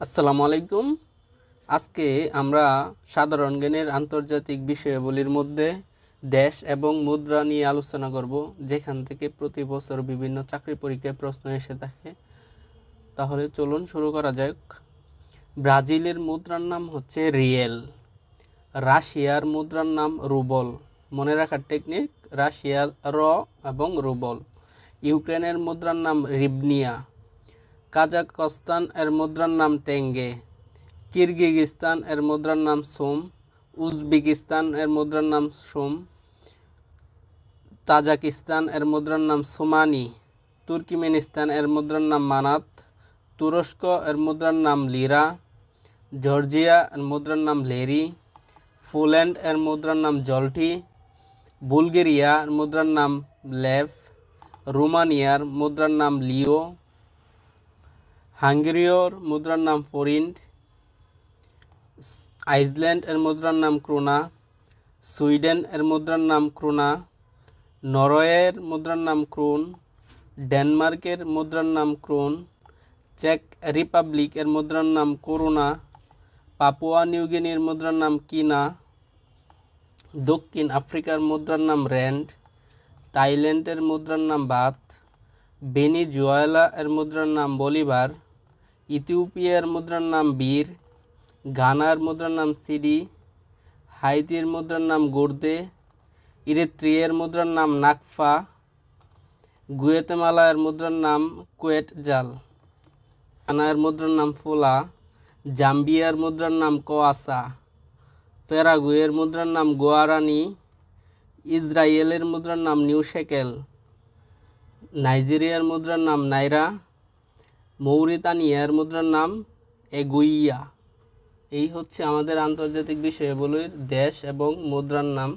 আসসালামু আলাইকুম। আজকে আমরা সাধারণ জ্ঞানের আন্তর্জাতিক বিষয়াবলীর মধ্যে দেশ এবং মুদ্রা নিয়ে আলোচনা করব, যেখান থেকে প্রতি বছর বিভিন্ন চাকরি পরীক্ষায় প্রশ্ন এসে থাকে। তাহলে চলুন শুরু করা যাক। ব্রাজিলের মুদ্রার নাম হচ্ছে রিয়েল। রাশিয়ার মুদ্রার নাম রুবল। মনে রাখার টেকনিক, রাশিয়ার এবং রুবল। ইউক্রেনের মুদ্রার নাম রিবনিয়া। কাজাকস্তান এর মুদ্রার নাম তেঙ্গে। কিরগিজস্তান এর মুদ্রার নাম সোম। উজবেকিস্তান এর মুদ্রার নাম সোম। তাজিকিস্তান এর মুদ্রার নাম সোমানি। তুর্কমেনিস্তান এর মুদ্রার নাম মানাত। তুরস্ক এর মুদ্রার নাম লিরা। জর্জিয়া এর মুদ্রার নাম লেরি। পোল্যান্ড এর মুদ্রার নাম জলটি। বুলগেরিয়া এর মুদ্রার নাম লেভ। রোমানিয়ার মুদ্রার নাম লিও। হাঙ্গেরির মুদ্রার নাম ফরিন্ট। আইসল্যান্ড এর মুদ্রার নাম ক্রোনা। সুইডেন এর মুদ্রার নাম ক্রোনা। নরওয়ের মুদ্রার নাম ক্রোন। ডেনমার্কের মুদ্রার নাম ক্রোন। চেক রিপাবলিক এর মুদ্রার নাম করোনা। পাপুয়া নিউগিনির মুদ্রার নাম কিনা। দক্ষিণ আফ্রিকার মুদ্রার নাম র্যান্ড। থাইল্যান্ডের মুদ্রার নাম বাত। ভেনেজুয়েলা এর মুদ্রার নাম বলিভার। ইথিওপিয়ার মুদ্রার নাম বীর। ঘানার মুদ্রার নাম সিডি। হাইতির মুদ্রার নাম গোর্দে। ইরিত্রিয়ার মুদ্রার নাম নাকফা। গুয়েতেমালার মুদ্রার নাম কুয়েট জাল। ঘানার মুদ্রার নাম ফোলা। জাম্বিয়ার মুদ্রার নাম কোয়াসা। প্যারাগুয়ের মুদ্রার নাম গোয়ারানি। ইসরায়েলের মুদ্রার নাম নিউ শেকেল। নাইজেরিয়ার মুদ্রার নাম নাইরা। মৌরিতানিয়ার মুদ্রার নাম এগুইয়া। এই হচ্ছে আমাদের আন্তর্জাতিক বিষয়াবলীর দেশ এবং মুদ্রার নাম।